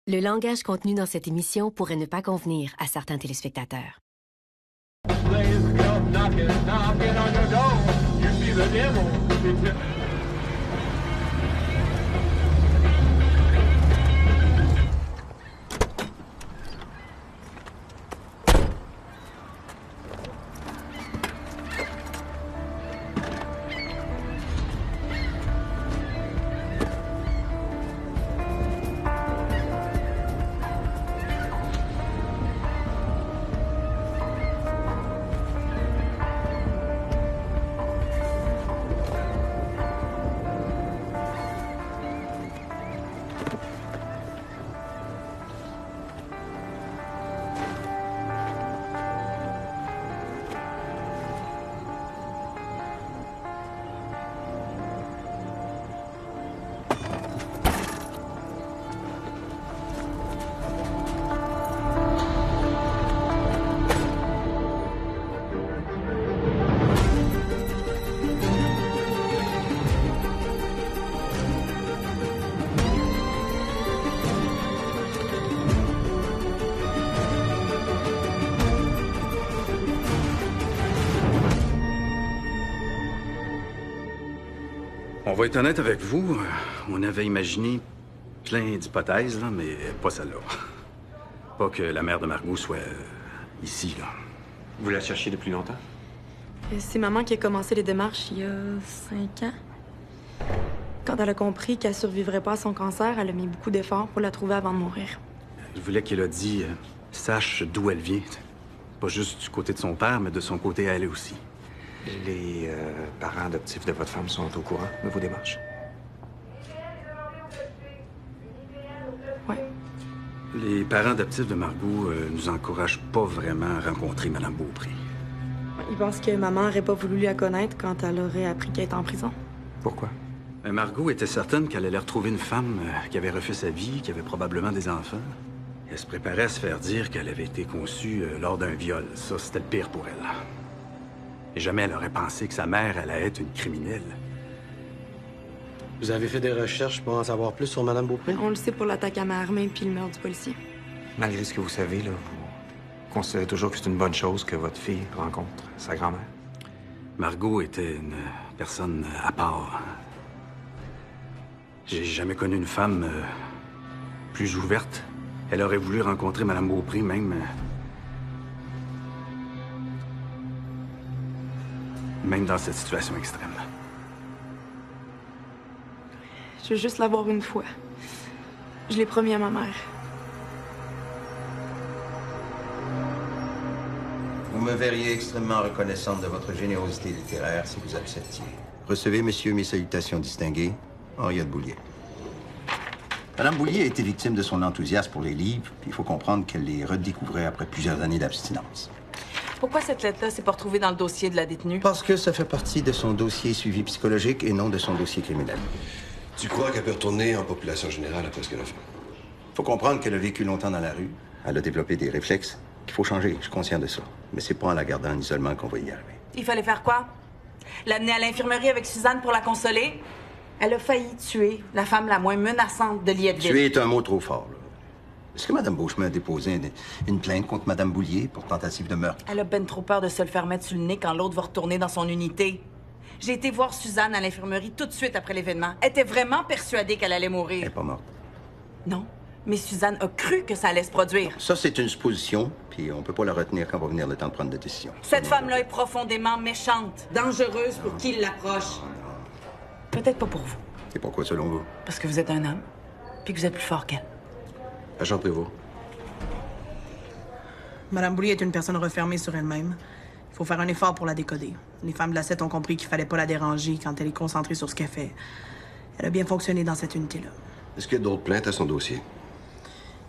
Le langage contenu dans cette émission pourrait ne pas convenir à certains téléspectateurs. Please come knocking, knocking on your door. You see the devil. On va être honnête avec vous, on avait imaginé plein d'hypothèses, là, mais pas celle-là. Pas que la mère de Margot soit ici, là. Vous la cherchiez depuis longtemps? C'est maman qui a commencé les démarches il y a 5 ans. Quand elle a compris qu'elle survivrait pas à son cancer, elle a mis beaucoup d'efforts pour la trouver avant de mourir. Je voulais qu'elle a dit sache d'où elle vient. Pas juste du côté de son père, mais de son côté à elle aussi. Les parents adoptifs de votre femme sont au courant de vos démarches? Ouais. Les parents adoptifs de Margot nous encouragent pas vraiment à rencontrer Mme Beaupré. Ils pensent que maman aurait pas voulu la connaître quand elle aurait appris qu'elle était en prison. Pourquoi? Margot était certaine qu'elle allait retrouver une femme qui avait refait sa vie, qui avait probablement des enfants. Elle se préparait à se faire dire qu'elle avait été conçue lors d'un viol. Ça, c'était le pire pour elle. Et jamais elle aurait pensé que sa mère allait être une criminelle. Vous avez fait des recherches pour en savoir plus sur Mme Beaupré? On le sait pour l'attaque à main armée puis le meurtre du policier. Malgré ce que vous savez, là, vous considérez toujours que c'est une bonne chose que votre fille rencontre sa grand-mère? Margot était une personne à part. J'ai jamais connu une femme plus ouverte. Elle aurait voulu rencontrer Mme Beaupré, même dans cette situation extrême. Je veux juste la voir une fois. Je l'ai promis à ma mère. Vous me verriez extrêmement reconnaissante de votre générosité littéraire si vous acceptiez. Recevez, messieurs, mes salutations distinguées. Henriette Boulier. Madame Boulier a été victime de son enthousiasme pour les livres, puis il faut comprendre qu'elle les redécouvrait après plusieurs années d'abstinence. Pourquoi cette lettre-là s'est pas retrouvée dans le dossier de la détenue? Parce que ça fait partie de son dossier suivi psychologique et non de son dossier criminel. Tu crois qu'elle peut retourner en population générale après ce qu'elle a fait? Il faut comprendre qu'elle a vécu longtemps dans la rue. Elle a développé des réflexes qu'il faut changer, je suis conscient de ça. Mais c'est pas en la gardant en isolement qu'on va y arriver. Il fallait faire quoi? L'amener à l'infirmerie avec Suzanne pour la consoler? Elle a failli tuer la femme la moins menaçante de Lietteville. Tuer est un mot trop fort, là. Est-ce que Mme Beauchemin a déposé une plainte contre Mme Boulier pour tentative de meurtre? Elle a ben trop peur de se le faire mettre sur le nez quand l'autre va retourner dans son unité. J'ai été voir Suzanne à l'infirmerie tout de suite après l'événement. Elle était vraiment persuadée qu'elle allait mourir. Elle n'est pas morte. Non, mais Suzanne a cru que ça allait se produire. Ça, c'est une supposition, puis on peut pas la retenir quand va venir le temps de prendre des décisions. Cette femme-là est profondément méchante, dangereuse pour qui l'approche. Peut-être pas pour vous. Et pourquoi, selon vous? Parce que vous êtes un homme, puis que vous êtes plus fort qu'elle. Agent Prévost. Madame Boulier est une personne refermée sur elle-même. Il faut faire un effort pour la décoder. Les femmes de la 7 ont compris qu'il fallait pas la déranger quand elle est concentrée sur ce qu'elle fait. Elle a bien fonctionné dans cette unité-là. Est-ce qu'il y a d'autres plaintes à son dossier?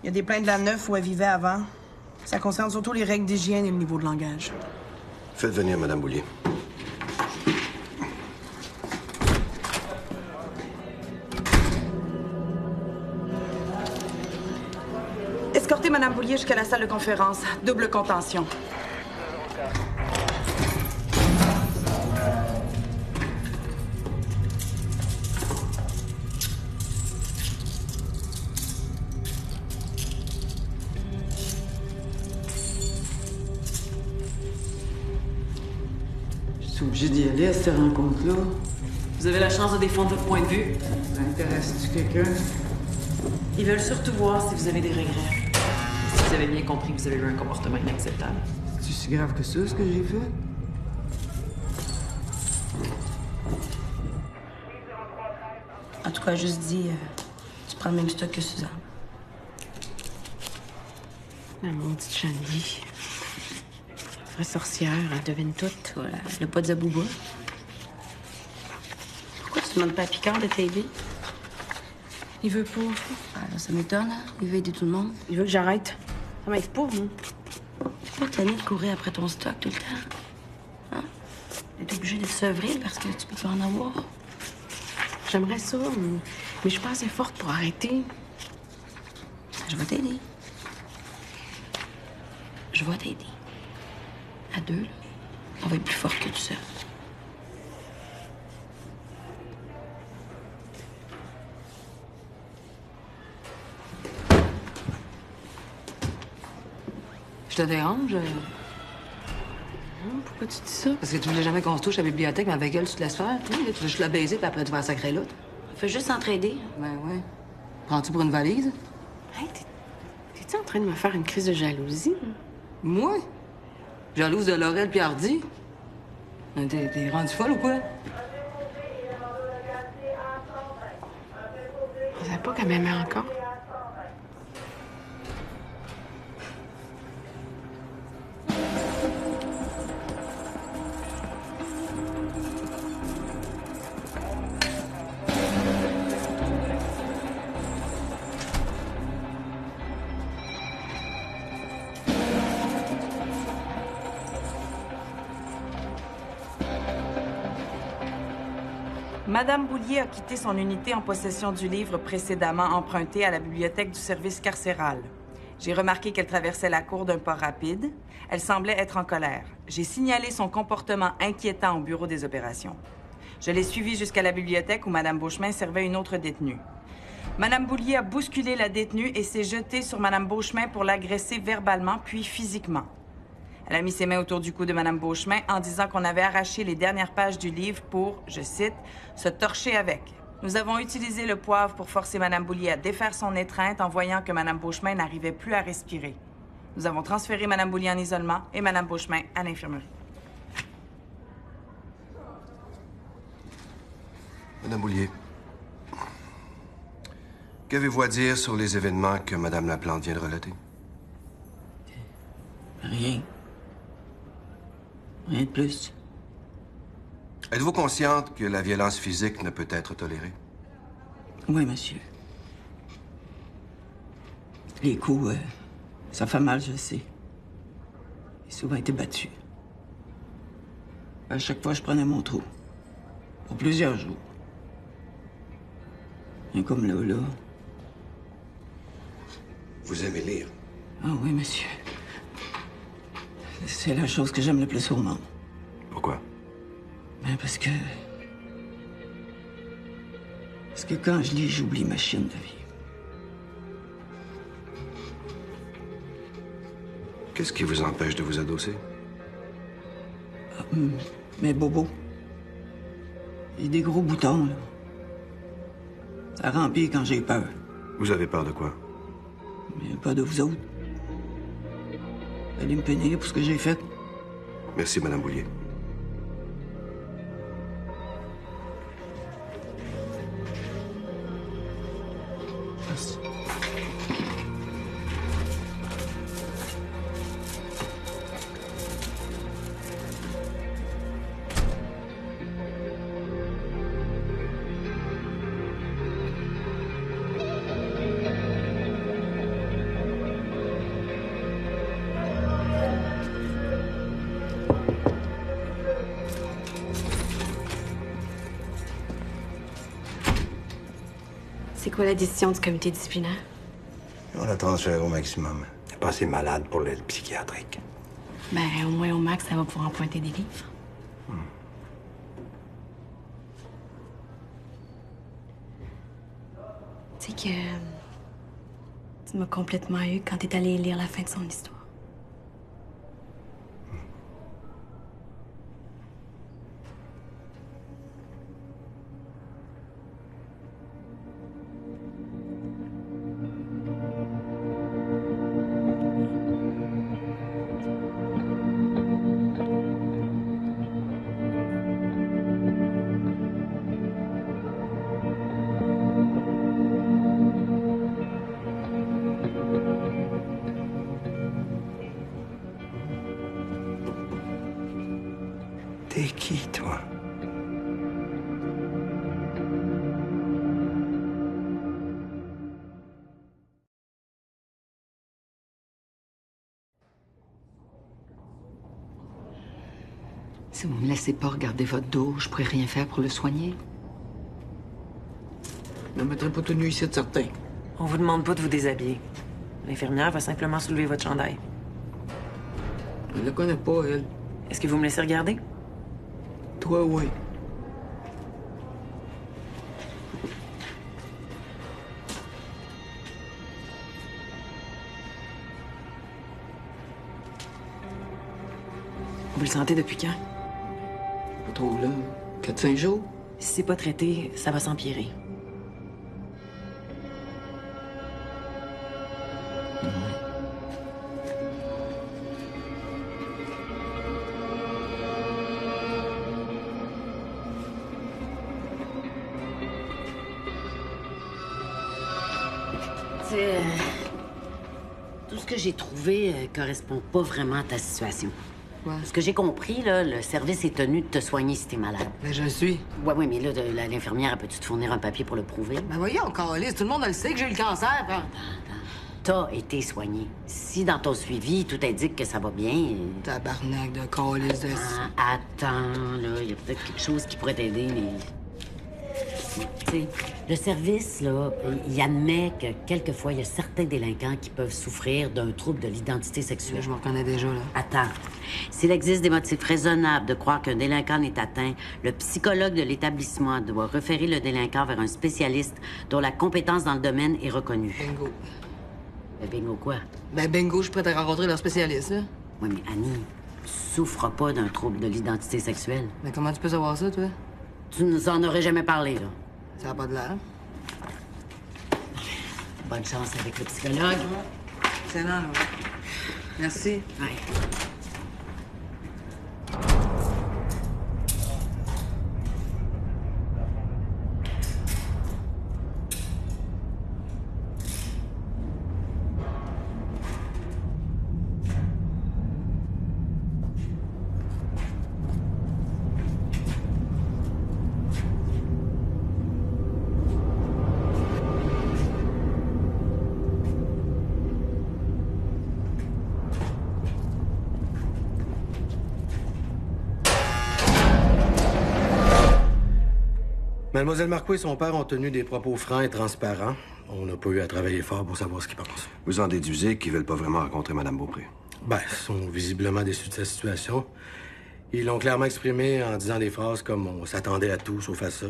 Il y a des plaintes de la 9 où elle vivait avant. Ça concerne surtout les règles d'hygiène et le niveau de langage. Faites venir Mme Boulier. Escortez Mme Boulier jusqu'à la salle de conférence. Double contention. suis obligé d'y aller à cette rencontre-là. Vous avez la chance de défendre votre point de vue. Ça intéresse-tu quelqu'un? Ils veulent surtout voir si vous avez des regrets. Si vous avez bien compris que vous avez eu un comportement inacceptable. C'est si grave que ça, ce que j'ai fait? En tout cas, juste dit, tu prends le même stock que Suzanne. La maudite Shandy. Vraie sorcière, elle devine tout. Voilà, le pas de Zabouba. Pourquoi tu demandes pas à Picard de t'aider? Il veut pas. Ah, là, ça m'étonne, hein? Il veut aider tout le monde. Il veut que j'arrête. Ça m'aide pas, moi. T'es pas tanné de courir après ton stock tout le temps? Hein? T'es obligé de sevrer parce que tu peux pas en avoir. J'aimerais ça, mais je suis pas assez forte pour arrêter. Je vais t'aider. Je vais t'aider. À deux, là, on va être plus fort que tout seul. Je te dérange? Non, pourquoi tu dis ça? Parce que tu voulais jamais qu'on se touche à la bibliothèque, mais avec elle, tu te laisses faire. Tu veux juste la baiser, puis après, tu vas la sacrer l'autre. On fait juste s'entraider. Ben ouais. Prends-tu pour une valise? Hey, t'es-tu en train de me faire une crise de jalousie? Moi? Jalouse de Laurel puis Hardy? T'es rendu folle ou quoi? On savait pas qu'elle m'aimait encore. Madame Boulier a quitté son unité en possession du livre précédemment emprunté à la bibliothèque du service carcéral. J'ai remarqué qu'elle traversait la cour d'un pas rapide. Elle semblait être en colère. J'ai signalé son comportement inquiétant au bureau des opérations. Je l'ai suivie jusqu'à la bibliothèque où Madame Beauchemin servait une autre détenue. Madame Boulier a bousculé la détenue et s'est jetée sur Madame Beauchemin pour l'agresser verbalement puis physiquement. Elle a mis ses mains autour du cou de Madame Beauchemin en disant qu'on avait arraché les dernières pages du livre pour, je cite, « se torcher avec ». Nous avons utilisé le poivre pour forcer Madame Boulier à défaire son étreinte en voyant que Madame Beauchemin n'arrivait plus à respirer. Nous avons transféré Madame Boulier en isolement et Madame Beauchemin à l'infirmerie. Madame Boulier, qu'avez-vous à dire sur les événements que Madame Laplante vient de relater? Rien. Rien de plus. Êtes-vous consciente que la violence physique ne peut être tolérée? Oui, monsieur. Les coups, ça fait mal, je sais. J'ai souvent été battu. À chaque fois, je prenais mon trou. Pour plusieurs jours. Et comme là. Vous aimez lire? Ah oui, monsieur. C'est la chose que j'aime le plus au monde. Pourquoi? Ben parce que quand je lis, j'oublie ma chienne de vie. Qu'est-ce qui vous empêche de vous adosser? Mes bobos. J'ai des gros boutons, là. Ça remplit quand j'ai peur. Vous avez peur de quoi? Mais pas de vous autres. Allez me punir pour ce que j'ai fait. Merci, Madame Boulier. Merci. C'est quoi la décision du comité disciplinaire? On la transfère au maximum. Elle n'est pas assez malade pour l'aide psychiatrique. Ben, au moins au max, ça va pouvoir emprunter des livres. Tu sais que tu m'as complètement eu quand t'es allé lire la fin de son histoire. T'es qui, toi? Si vous me laissez pas regarder votre dos, je pourrais rien faire pour le soigner. Ne me mettrai pas tout nu ici, de certain. On vous demande pas de vous déshabiller. L'infirmière va simplement soulever votre chandail. Je la connais pas, elle. Est-ce que vous me laissez regarder? Toi, oui. Vous le sentez depuis quand? Pas trop là. 4-5 jours. Si c'est pas traité, ça va s'empirer. Tout ce que j'ai trouvé correspond pas vraiment à ta situation. Ouais. Ce que j'ai compris, là, le service est tenu de te soigner si t'es malade. Ben, je le suis. Oui, mais là, l'infirmière, elle peut-tu te fournir un papier pour le prouver? Ben, voyons, Carlis, tout le monde le sait que j'ai eu le cancer. Ben. T'as été soigné. Si dans ton suivi, tout indique que ça va bien... Tabarnak de Carlis de... Attends, là, il y a peut-être quelque chose qui pourrait t'aider, mais... Tu sais, le service, là, il admet que quelquefois, il y a certains délinquants qui peuvent souffrir d'un trouble de l'identité sexuelle. Je me reconnais déjà, là. Attends. S'il existe des motifs raisonnables de croire qu'un délinquant est atteint, le psychologue de l'établissement doit référer le délinquant vers un spécialiste dont la compétence dans le domaine est reconnue. Bingo. Ben, bingo quoi? Ben, bingo, je suis prête à rencontrer leur spécialiste, là. Oui, mais Annie, tu souffres pas d'un trouble de l'identité sexuelle. Mais comment tu peux savoir ça, toi? Tu nous en aurais jamais parlé, là. Ça n'a pas de l'air. Bonne chance avec le psychologue. Excellent, là. Merci. Ouais. Mademoiselle Marcoux et son père ont tenu des propos francs et transparents. On n'a pas eu à travailler fort pour savoir ce qu'ils pensent. Vous en déduisez qu'ils veulent pas vraiment rencontrer Mme Beaupré. Ben, ils sont visiblement déçus de sa situation. Ils l'ont clairement exprimé en disant des phrases comme « on s'attendait à tout sauf à ça ».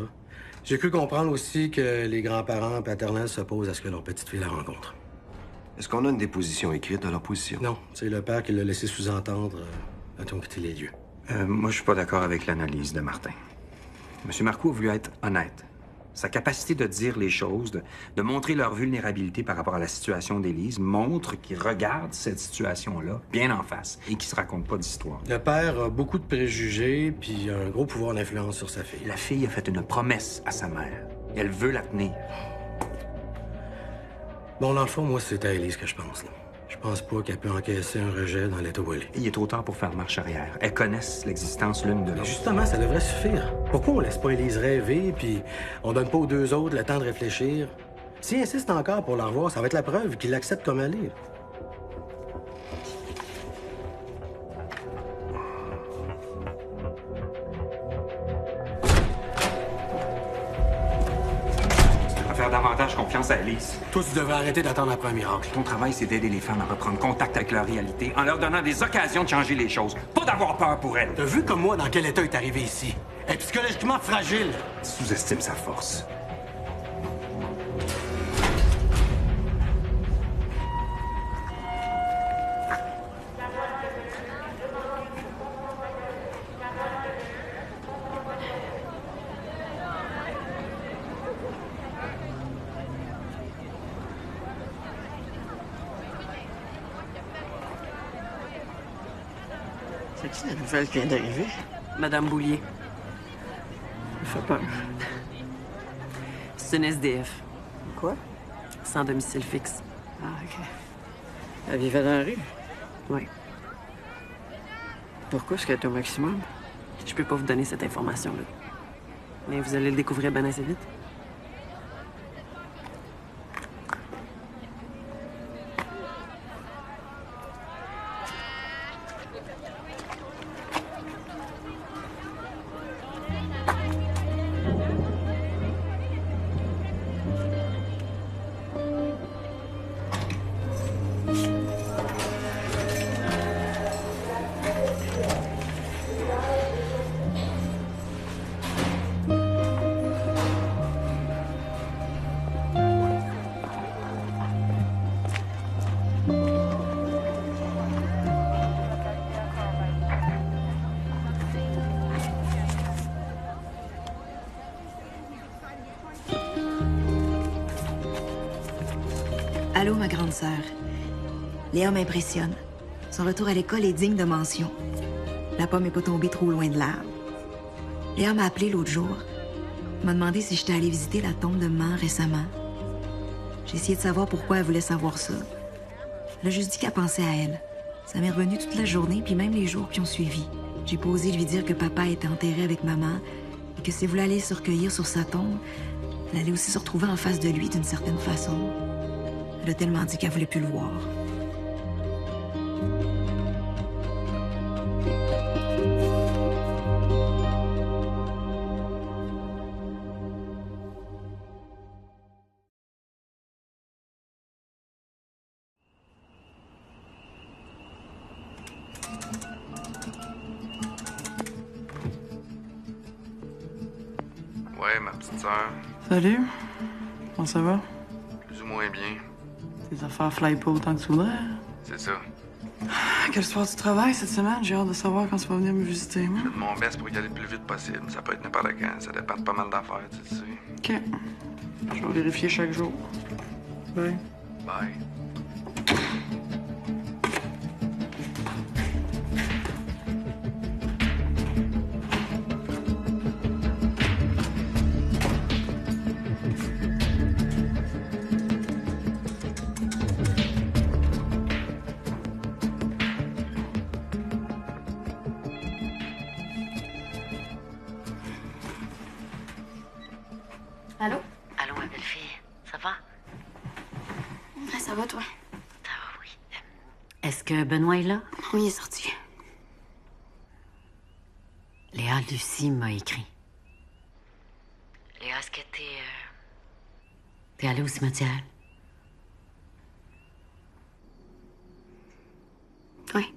J'ai cru comprendre aussi que les grands-parents paternels s'opposent à ce que leur petite-fille la rencontre. Est-ce qu'on a une déposition écrite de leur position? Non, c'est le père qui l'a laissé sous-entendre quand ils ont quitté les lieux. Moi, je suis pas d'accord avec l'analyse de Martin. M. Marcoux a voulu être honnête. Sa capacité de dire les choses, de montrer leur vulnérabilité par rapport à la situation d'Élise, montre qu'il regarde cette situation-là bien en face et qu'il se raconte pas d'histoire. Le père a beaucoup de préjugés puis un gros pouvoir d'influence sur sa fille. La fille a fait une promesse à sa mère. Et elle veut la tenir. Bon, dans le fond, moi, c'est à Élise que je pense. Là. Je pense pas qu'elle peut encaisser un rejet dans l'état où elle est. Il est trop tard pour faire marche arrière. Elles connaissent l'existence l'une de Mais l'autre. justement, ça devrait suffire. Pourquoi on laisse pas Élise rêver, puis on donne pas aux deux autres le temps de réfléchir? S'il insiste encore pour la revoir, ça va être la preuve qu'il l'accepte comme elle est. Faire davantage confiance à Élise. Toi, tu devrais arrêter d'attendre après un miracle. Ton travail, c'est d'aider les femmes à reprendre contact avec leur réalité en leur donnant des occasions de changer les choses, pas d'avoir peur pour elles. T'as vu comme moi dans quel état est arrivé ici? Elle est psychologiquement fragile. Tu sous-estimes sa force. C'est qui la nouvelle qui vient d'arriver? Madame Boulier. Ça fait peur. C'est une SDF. Quoi? Sans domicile fixe. Ah, OK. Elle vivait dans la rue? Oui. Pourquoi est-ce qu'elle est au maximum? Je peux pas vous donner cette information-là. Mais vous allez le découvrir bien assez vite. Allô, ma grande sœur. Léa m'impressionne. Son retour à l'école est digne de mention. La pomme n'est pas tombée trop loin de l'arbre. Léa m'a appelé l'autre jour. Elle m'a demandé si j'étais allée visiter la tombe de maman récemment. J'ai essayé de savoir pourquoi elle voulait savoir ça. Elle a juste dit qu'elle pensait à elle. Ça m'est revenu toute la journée, puis même les jours qui ont suivi. J'ai pas osé lui dire que papa était enterré avec maman et que si elle voulait aller se recueillir sur sa tombe, elle allait aussi se retrouver en face de lui d'une certaine façon. Elle a tellement dit qu'elle voulait plus le voir. Ouais, ma petite sœur. Salut. Comment ça va? Plus ou moins bien. Tes affaires fly pas autant que tu voudrais. C'est ça. Quel soir tu travailles cette semaine? J'ai hâte de savoir quand tu vas venir me visiter, moi. Je fais de mon best pour y aller le plus vite possible. Ça peut être n'importe quand. Ça dépend de pas mal d'affaires, tu le sais. OK. Je vais vérifier chaque jour. Bye. Bye. Allô? Allô, ma belle-fille. Ça va? Ouais, ça va, toi? Ça va, oui. Est-ce que Benoît est là? Oui, il est sorti. Léa, Lucie m'a écrit. Léa, est-ce que t'es allée au cimetière? Oui.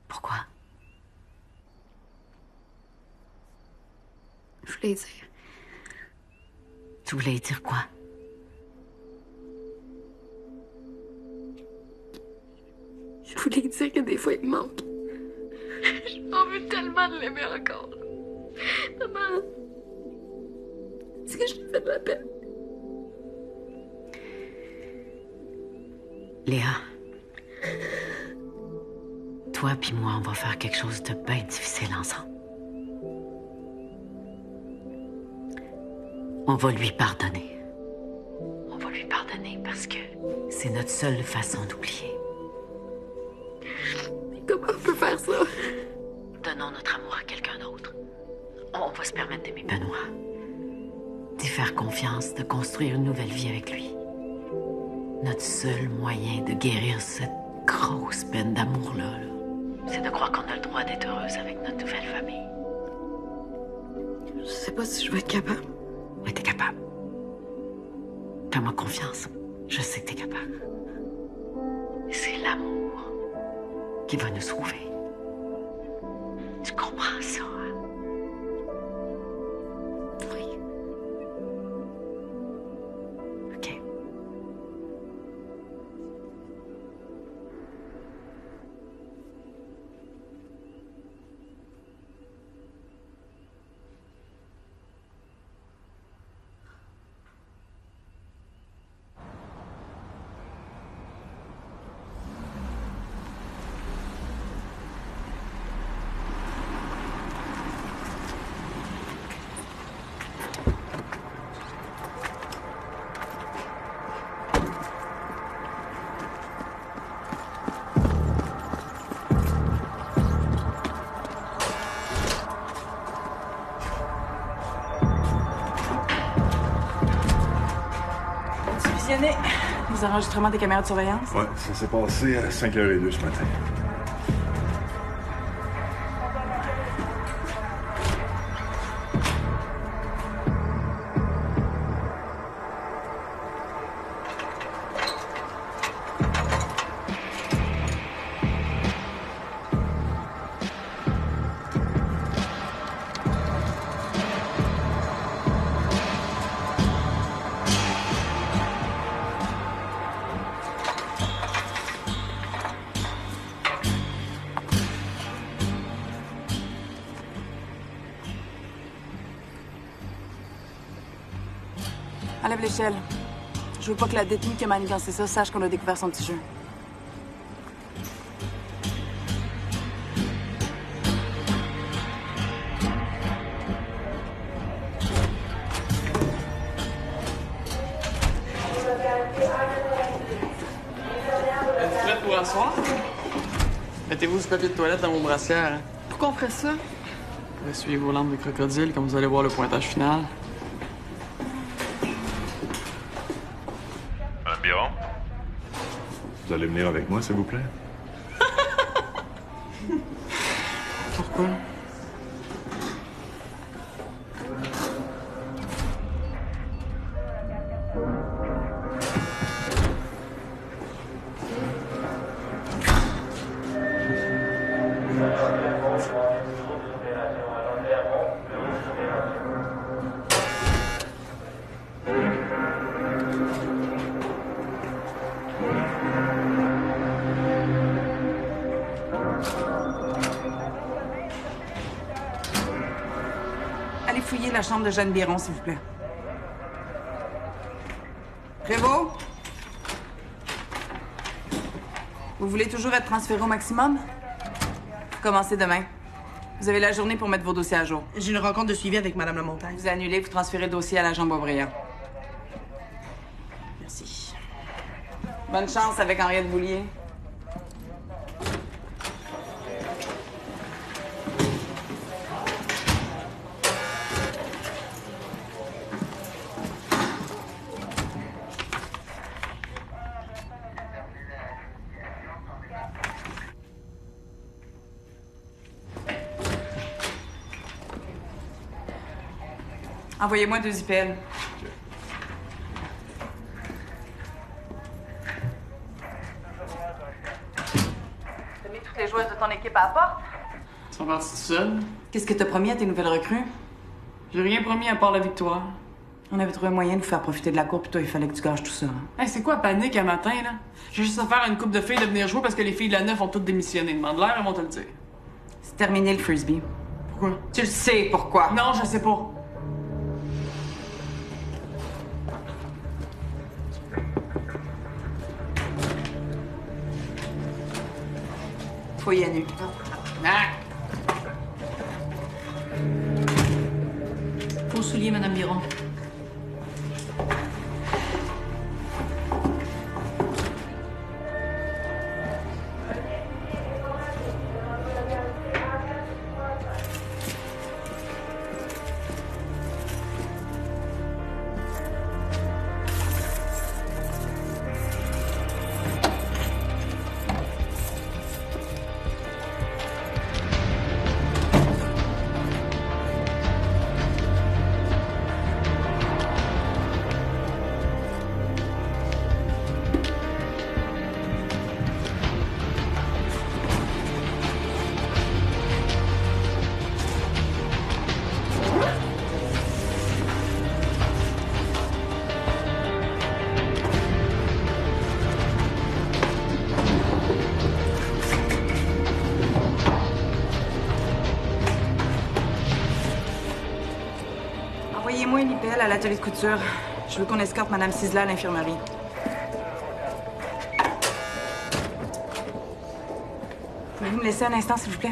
Pourquoi? Je voulais dire. Tu voulais dire quoi? Je voulais dire que des fois, il me manque. J'ai envie tellement de l'aimer encore. Maman, est-ce que je lui fais de la peine? Léa, toi puis moi, on va faire quelque chose de bien difficile ensemble. On va lui pardonner. On va lui pardonner parce que c'est notre seule façon d'oublier. Mais comment on peut faire ça? Donnons notre amour à quelqu'un d'autre. On va se permettre d'aimer Benoît. D'y faire confiance, de construire une nouvelle vie avec lui. Notre seul moyen de guérir cette grosse peine d'amour-là, c'est de croire qu'on a le droit d'être heureuse avec notre nouvelle famille. Je sais pas si je vais être capable. Oui, t'es capable. Fais-moi confiance. Je sais que t'es capable. C'est l'amour qui va nous sauver. Tu comprends ça, hein? Oui. OK. terminé les enregistrements des caméras de surveillance? Ouais, ça s'est passé à 5h02 ce matin. Enlève l'échelle. Je veux pas que la détenue qui a manigancé ça sache qu'on a découvert son petit jeu. Êtes-vous prête pour asseoir? Mettez-vous ce papier de toilette dans vos brassières. Hein? Pourquoi on ferait ça? Pour essuyer vos lampes de crocodile, comme vous allez voir le pointage final. Madame Biron? Vous allez venir avec moi, s'il vous plaît? Pourquoi? Allez fouiller la chambre de Jeanne Biron, s'il vous plaît. Prévost? Vous voulez toujours être transféré au maximum? Commencez demain. Vous avez la journée pour mettre vos dossiers à jour. J'ai une rencontre de suivi avec Madame Lamontagne. Vous annulez, vous transférez le dossier à l'agent Boisbriand. Merci. Bonne chance avec Henriette Boulier. Envoyez-moi 2 IPL. T'as mis toutes les joueuses de ton équipe à la porte? Ils sont partis tout seuls. Qu'est-ce que t'as promis à tes nouvelles recrues? J'ai rien promis à part la victoire. On avait trouvé un moyen de vous faire profiter de la cour, puis toi, il fallait que tu gâches tout ça. Hein? Hey, c'est quoi panique à matin, là? J'ai juste à faire à une couple de filles de venir jouer parce que les filles de la neuf ont toutes démissionné. Demande-leur, elles vont te le dire. C'est terminé le frisbee. Pourquoi? Tu le sais pourquoi. Non, je sais pas. Fouille à nu. Ah! Faux souliers, Madame Biron. Envoyez-moi une IPL à l'atelier de couture. Je veux qu'on escorte Madame Cisla à l'infirmerie. Pouvez-vous me laisser un instant, s'il vous plaît?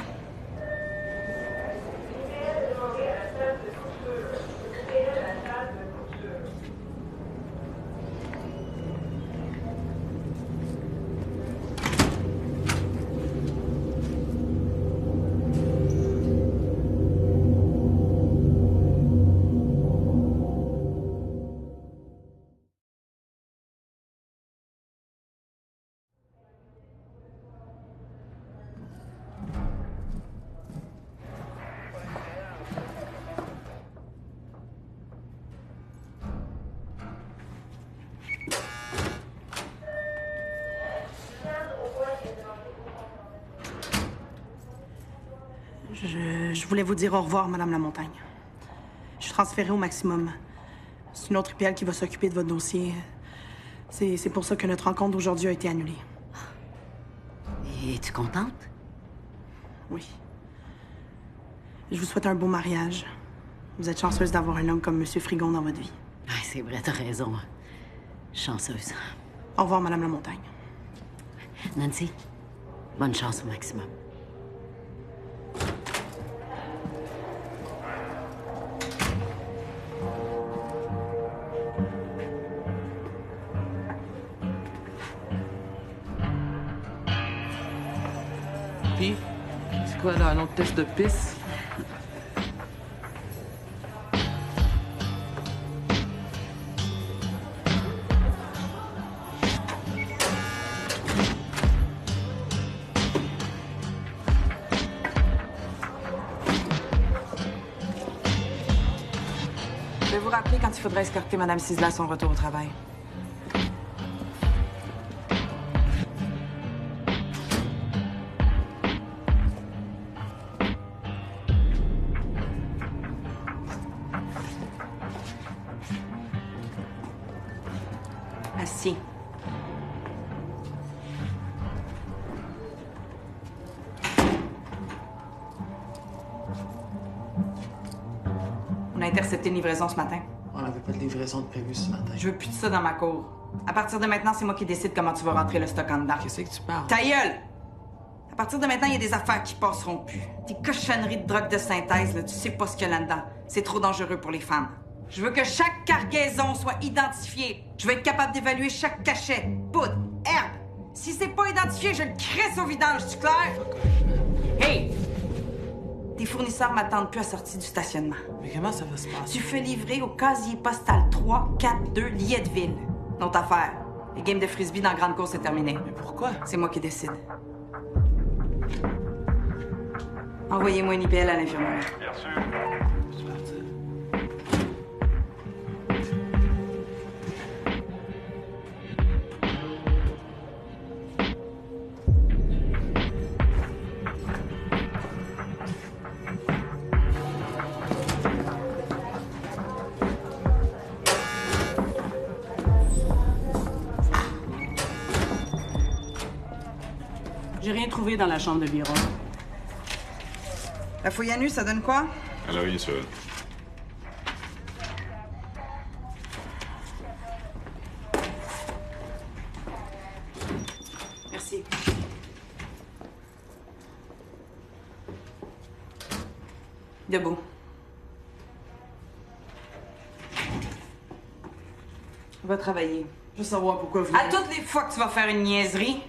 Je voulais vous dire au revoir, Madame Lamontagne. Je suis transférée au maximum. C'est une autre IPL qui va s'occuper de votre dossier. C'est pour ça que notre rencontre d'aujourd'hui a été annulée. Es-tu contente? Oui. Je vous souhaite un beau mariage. Vous êtes chanceuse d'avoir un homme comme Monsieur Frigon dans votre vie. Ah, c'est vrai, t'as raison. Chanceuse. Au revoir, Madame Lamontagne. Nancy, bonne chance au maximum. Puis, c'est quoi, là, un autre test de pisse? Je vais vous rappeler quand il faudra escorter Mme Cisla à son retour au travail. Assis. On a intercepté une livraison ce matin. On n'avait pas de livraison de prévue ce matin. Je veux plus de ça dans ma cour. À partir de maintenant, c'est moi qui décide comment tu vas rentrer le stock en dedans. Qu'est-ce que tu parles? Ta gueule! À partir de maintenant, il y a des affaires qui passeront plus. Des cochonneries de drogue de synthèse, là, tu sais pas ce qu'il y a là-dedans. C'est trop dangereux pour les femmes. Je veux que chaque cargaison soit identifiée. Je veux être capable d'évaluer chaque cachet, poudre, herbe. Si c'est pas identifié, je le crisse au vidange, tu clair? Hey! Tes fournisseurs m'attendent plus à sortie du stationnement. Mais comment ça va se passer? Tu fais livrer au casier postal 342 Lietteville. Notre affaire. Les games de frisbee dans la grande cour, c'est terminé. Mais pourquoi? C'est moi qui décide. Envoyez-moi une IPL à l'infirmerie. Bien sûr. J'ai rien trouvé dans la chambre de Biron. La fouille à nu, ça donne quoi? Elle a rien seule. Merci. Debout. Va travailler. Je veux savoir pourquoi vous... À toutes les fois que tu vas faire une niaiserie,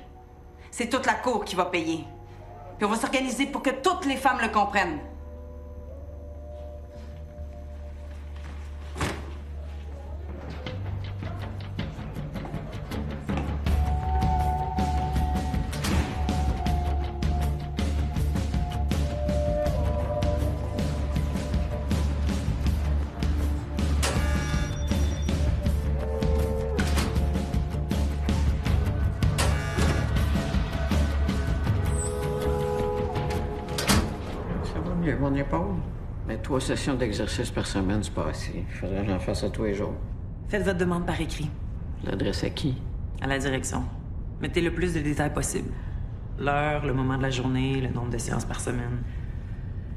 c'est toute la cour qui va payer. Puis on va s'organiser pour que toutes les femmes le comprennent. Mieux mon épaule. Mais 3 sessions d'exercice par semaine, c'est pas assez. Il faudrait que j'en fasse à tous les jours. Faites votre demande par écrit. L'adresse à qui? À la direction. Mettez le plus de détails possible. L'heure, le moment de la journée, le nombre de séances par semaine.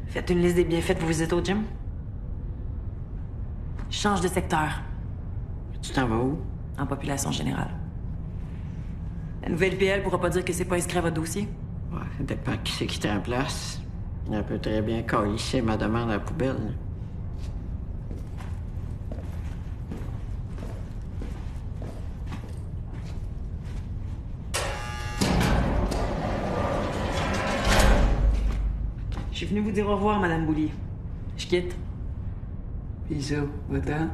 Faites une liste des bienfaits de vos visites au gym. Change de secteur. Tu t'en vas où? En population générale. La nouvelle PL pourra pas dire que c'est pas inscrit à votre dossier. Ouais, ça dépend qui c'est qui était en place. Elle peut très bien calisser ma demande à la poubelle. Je suis venu vous dire au revoir, Madame Boulier. Je quitte. Bisous, va-t'en.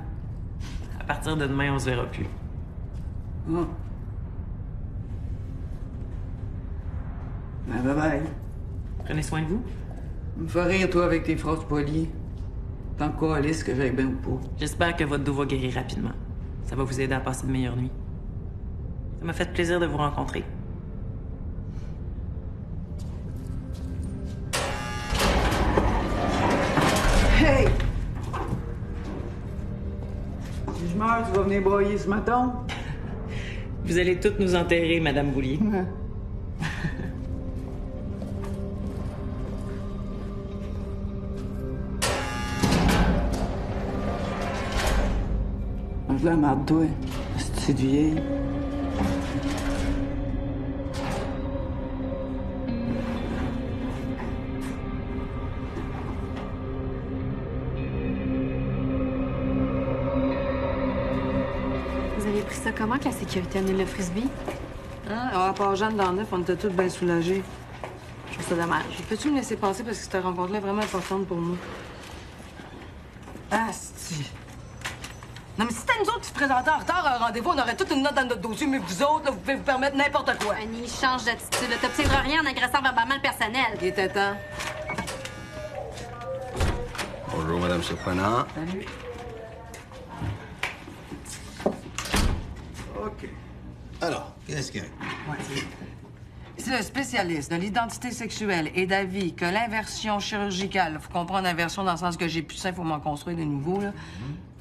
À partir de demain, on se verra plus. Oh. Ben, bye-bye. Prenez soin de vous. Me fais rire, toi, avec tes phrases polies. Tant quoi, Alice, que j'aille bien ou pas. J'espère que votre dos va guérir rapidement. Ça va vous aider à passer de meilleures nuits. Ça m'a fait plaisir de vous rencontrer. heure tu vas venir broyer ce matin? Vous allez toutes nous enterrer, Madame Boulier. Je la marde, toi. Cette petite vieille. Vous avez pris ça comment que la sécurité annule le frisbee? Hein? À part Jeanne dans neuf, on était toutes bien soulagés. Je trouve ça dommage. Peux-tu me laisser passer parce que cette rencontre-là est vraiment importante pour moi? Asti. Non, mais si c'était nous autres qui se présentaient en retard à un rendez-vous, on aurait toute une note dans notre dossier, mais vous autres, là, vous pouvez vous permettre n'importe quoi. Annie, change d'attitude. T'obtiendras rien en agressant verbalement le personnel. Il était temps. Bonjour, Madame Surprenant. Salut. OK. Alors, qu'est-ce qu'il y a? C'est le spécialiste de l'identité sexuelle et d'avis que l'inversion chirurgicale, faut comprendre l'inversion dans le sens que j'ai plus ça, il faut m'en construire des nouveaux, là.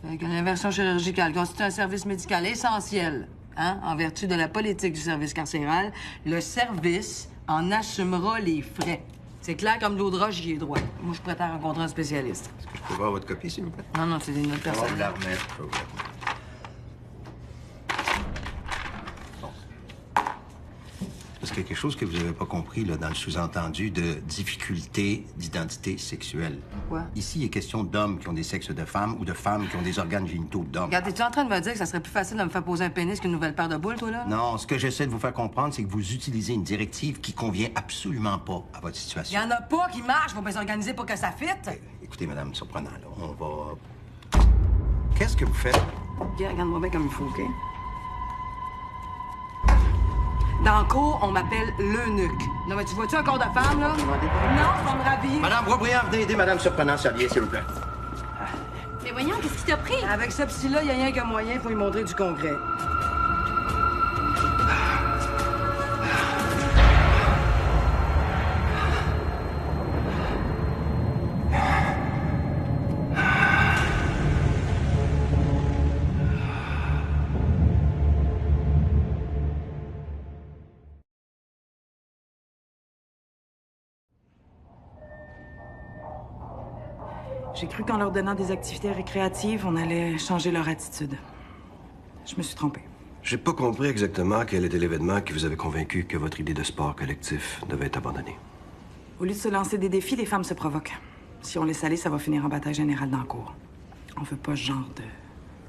Que l'inversion chirurgicale constitue un service médical essentiel, hein, en vertu de la politique du service carcéral. Le service en assumera les frais. C'est clair comme de l'eau de roche, j'y ai droit. Moi, je prétends rencontrer un spécialiste. Est-ce que je peux voir votre copie, s'il vous plaît? Non, non, c'est des notes On va vous personnelles. la remettre. Je vais vous la remettre. Parce qu'il y a quelque chose que vous n'avez pas compris là, dans le sous-entendu de difficulté d'identité sexuelle. Quoi? Ici, il est question d'hommes qui ont des sexes de femmes ou de femmes qui ont des organes génitaux d'hommes. Regarde, es-tu en train de me dire que ça serait plus facile de me faire poser un pénis qu'une nouvelle paire de boules, toi, là? Non, ce que j'essaie de vous faire comprendre, c'est que vous utilisez une directive qui convient absolument pas à votre Il situation. y en a pas qui marchent, faut bien s'organiser pour que ça fitte. Écoutez, Madame Surprenant, là, on va... Qu'est-ce que vous faites? Regarde-moi bien comme il faut, OK? Dans le cours, on m'appelle l'eunuque. Non, mais tu vois-tu un corps de femme, là? Non, je vais me rhabiller. Madame Boisbriand, venez aider Madame Surprenant à s'habiller, s'il vous plaît. Mais voyons, qu'est-ce qui t'a pris? Avec ce psy-là, il n'y a rien qu'un moyen pour lui montrer du concret. J'ai cru qu'en leur donnant des activités récréatives, on allait changer leur attitude. Je me suis trompée. J'ai pas compris exactement quel était l'événement qui vous avait convaincu que votre idée de sport collectif devait être abandonnée. Au lieu de se lancer des défis, les femmes se provoquent. Si on laisse aller, ça va finir en bataille générale dans le cours. On veut pas ce genre de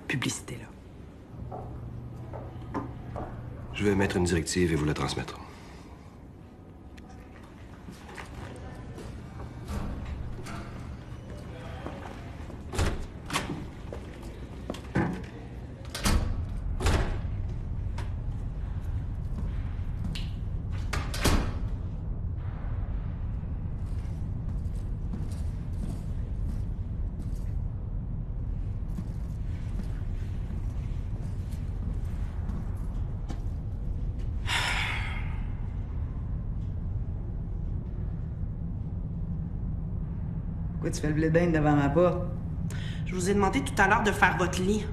publicité-là. Je vais mettre une directive et vous la transmettre. Pourquoi tu fais le blé d'Inde devant ma porte? Je vous ai demandé tout à l'heure de faire votre lit.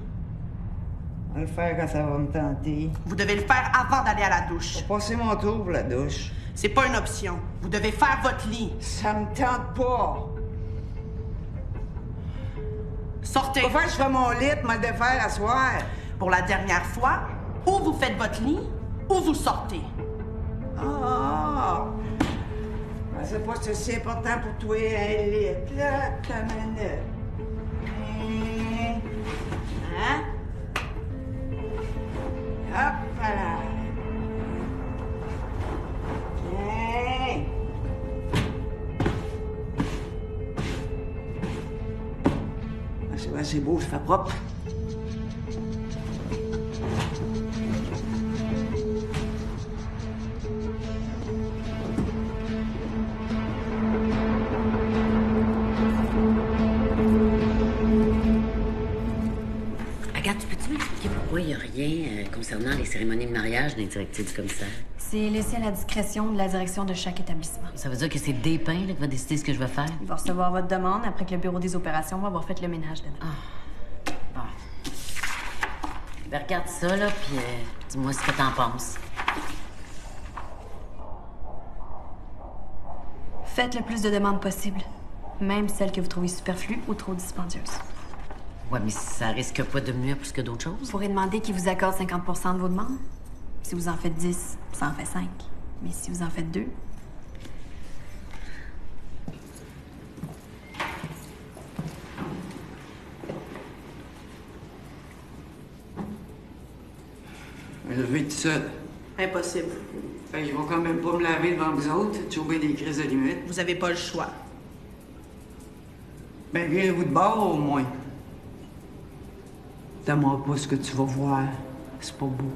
On va le faire quand ça va me tenter. Vous devez le faire avant d'aller à la douche. Je vais passer mon tour pour la douche. C'est pas une option. Vous devez faire votre lit. Ça me tente pas. Sortez. Faut faire que je fais mon lit, me défaire à soir. Pour la dernière fois, ou vous faites votre lit, ou vous sortez. Ah! Je sais pas si c'est si important pour toi, un lit. Là, comme un œuf. Hein? Hop là! Tiens! C'est beau, ça fait propre. Agathe, peux-tu m'expliquer pourquoi il n'y a rien concernant les cérémonies de mariage dans les directives du commissaire? C'est laissé à la discrétion de la direction de chaque établissement. Ça veut dire que c'est Despins là, qui va décider ce que je vais faire? Il va recevoir votre demande après que le bureau des opérations va avoir fait le ménage dedans. Ben, regarde ça, là, puis dis-moi ce que t'en penses. Faites le plus de demandes possible, même celles que vous trouvez superflues ou trop dispendieuses. Ouais, mais ça risque pas de nuire plus que d'autres choses. Vous pourrez demander qu'il vous accorde 50 de vos demandes. Si vous en faites 10, ça en fait 5. Mais si vous en faites 2... Me lever tout seul. Impossible. Fait que je vais quand même pas me laver devant vous autres, tu oublies des crises de limite. Vous avez pas le choix. Ben, virez-vous de bord, au moins. T'aimeras pas ce que tu vas voir. C'est pas beau.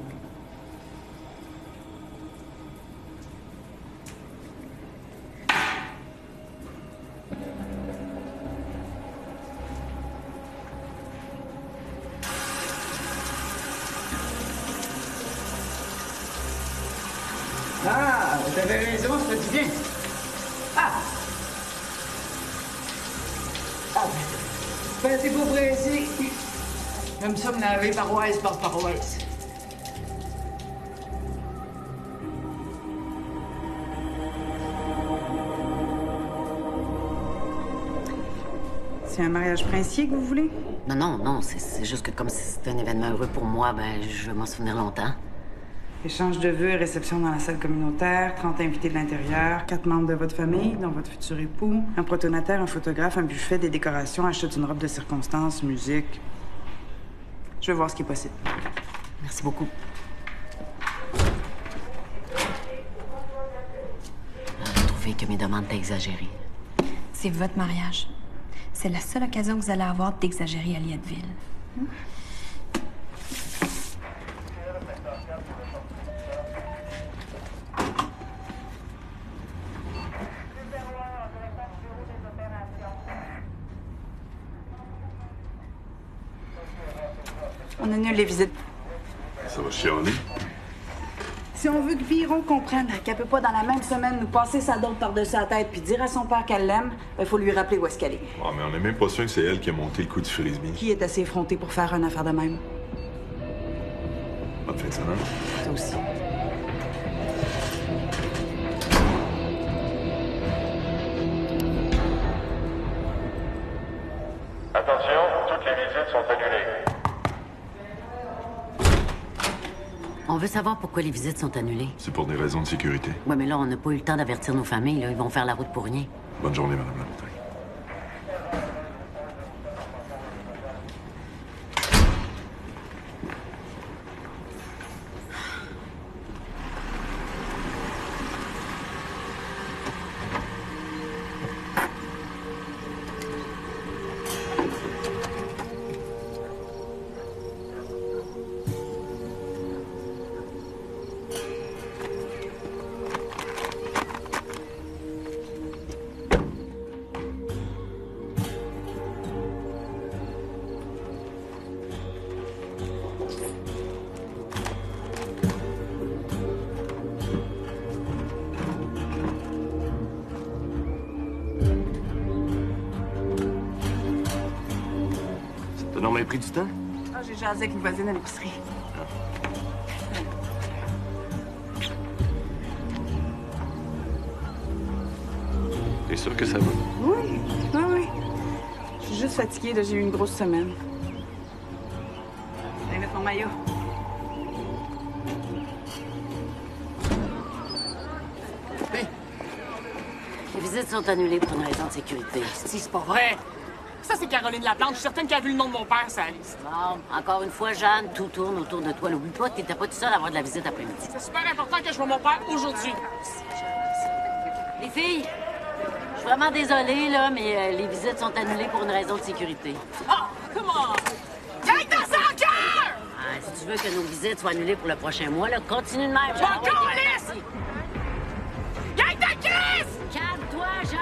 Ah, t'avais raison, ça fait du bien. Ah! Ah! Ben, t'es pas pressé. J'aime ça me laver paroisse par paroisse. C'est un mariage princier que vous voulez? Non, c'est juste que comme c'est un événement heureux pour moi, ben, je veux m'en souvenir longtemps. Échange de vœux et réception dans la salle communautaire, 30 invités de l'intérieur, 4 membres de votre famille, dont votre futur époux, un protonotaire, un photographe, un buffet, des décorations, achat d'une robe de circonstance, musique. Je vais voir ce qui est possible. Merci beaucoup. J'ai trouvé que mes demandes étaient exagérées. C'est votre mariage. C'est la seule occasion que vous allez avoir d'exagérer à Lietteville. On annule les visites. Ça va chialer. Si on veut que Biron comprenne qu'elle peut pas dans la même semaine nous passer sa dot par-dessus la tête puis dire à son père qu'elle l'aime, il faut lui rappeler où est-ce qu'elle est. Ah, mais on n'est même pas sûr que c'est elle qui a monté le coup du frisbee. Qui est assez effronté pour faire une affaire de même? Bonne fin de semaine. Toi aussi. Attention, toutes les visites sont annulées. On veut savoir pourquoi les visites sont annulées. C'est pour des raisons de sécurité. Ouais, mais là, on n'a pas eu le temps d'avertir nos familles, là. Ils vont faire la route pour rien. Bonne journée, Madame la Montagne. T'as normalement pris du temps? Ah, j'ai jasé avec une voisine à l'épicerie. T'es sûr que ça va? Oui. Je suis juste fatiguée, là. J'ai eu une grosse semaine. Je vais mettre mon maillot. Les visites sont annulées pour une raison de sécurité. Si, c'est pas vrai. Ça, c'est Caroline Laplante. Je suis certaine qu'elle a vu le nom de mon père, ça liste. Bon, encore une fois, Jeanne, tout tourne autour de toi. N'oublie pas que t'étais pas tout seul à avoir de la visite après-midi. C'est super important que je vois mon père aujourd'hui. Les filles, je suis vraiment désolée, là, mais les visites sont annulées pour une raison de sécurité. Ah, comment? Gang dans son cœur! Ah, si tu veux que nos visites soient annulées pour le prochain mois, là, continue de même, Jeanne. Bon, câlisse! Gang de crise! Calme-toi, Jeanne!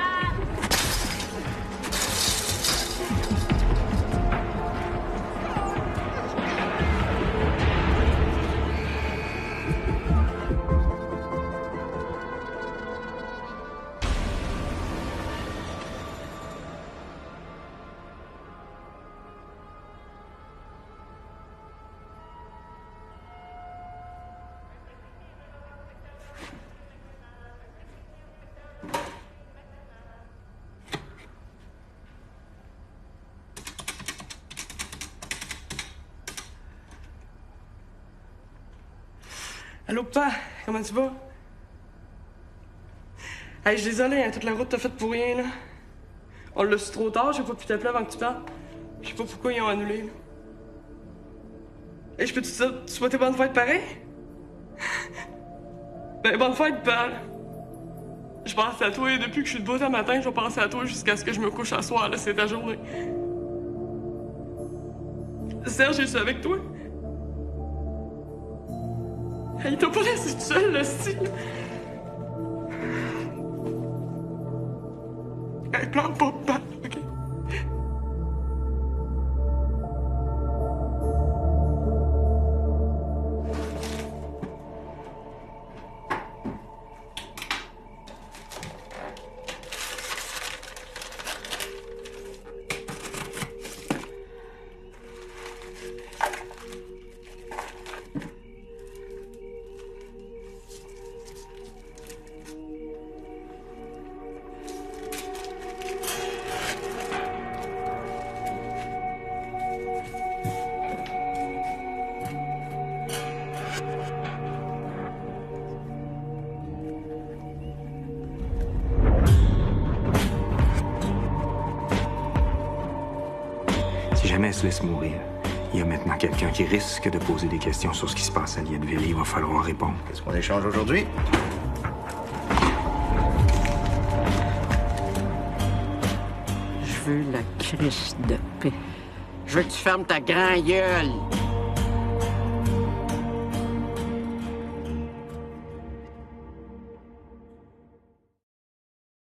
Allô, papa, comment tu vas? Hey, je suis désolé, hein, toute la route t'a faite pour rien, là. On l'a su trop tard, j'ai pas pu t'appeler avant que tu partes. Je sais pas pourquoi ils ont annulé, là. Hey, je peux te souhaiter bonne fête pareil? Ben, bonne fête, pal. Je pense à toi et depuis que je suis debout ce matin, je vais penser à toi jusqu'à ce que je me couche à soir, là, c'est ta journée. Serge, je suis avec toi? Hey, il t'a pas laissé tout seul, le style. Hey, plante pas de balle, OK? Si jamais elle se laisse mourir, il y a maintenant quelqu'un qui risque de poser des questions sur ce qui se passe à Lietteville. Il va falloir répondre. Qu'est-ce qu'on échange aujourd'hui? Je veux la crise de paix. Je veux que tu fermes ta grand gueule.